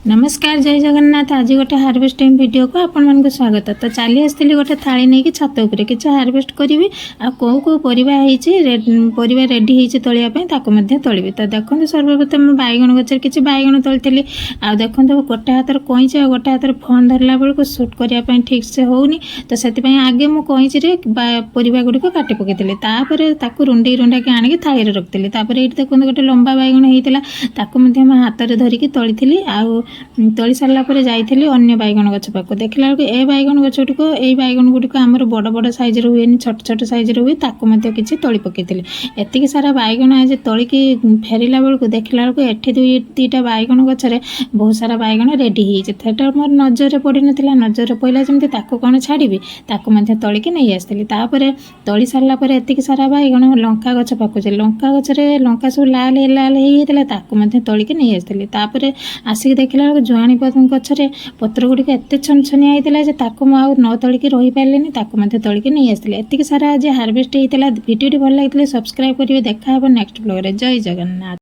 नमस्कार जय जगन्नाथ। आज गोटे हार्वेस्ट टाइम वीडियो को आपण मन को स्वागत। तो चली आसती गोटे थाली नहीं कि छत उपर कि हार्वेस्ट करी आ कौ कौ परिवा परिवा रेडी होती तोलियापाई तोली। तो देखो सर्वप्रथम बैगण गचर किसी बैगण तोली आ देखो गोटे हाथ कईची और गोटे हाथ फोन धरला बेलू सुट करने ठीक से होनी। तो से आगे मु कईची परिवा गुड़िक काटी पकई रुंडे रुंडा के आणिक थाली रखी। ये देखो गोटे लंबा बैगण होता हाथ में धरिकी तोली तोली सारा पर जाइली अन्य बैगण गछ पाक देखला बेलू ए बैगण गछ गुड़िक ये बैगण गुड़िक आमर बड़ बड़ साइज हुए छोट छोट साइज हुए किसी तोली पकई एतिक सारा बैगण आज तोलिकी फेरला बेलू देखला बेलू एठी दुईटा बैगण गचरे बहुत सारा बैगण रेडी होता मोर नजर पड़ी नाला नजर पड़ा जमी कौन छाड़ी तोलिकी नहीं आसती। तोली सारा पर एतिक सारा बैगण लंका गछ पाकुचे लंका गचरे लंका सब लाल लाल होता तोलिकी नहीं आसती। आसिक देखला जुआणी गचरे पत्र गुड़िक एत छनछनिया होता न तोलिकी रही पारे तोलिकी नहीं आसती। एतिक सारा आज हार्वेस्ट होता। वीडियो भल लगे सब्सक्राइब करेंगे। देखा नेक्स्ट ब्लॉग रे। जय जगन्नाथ।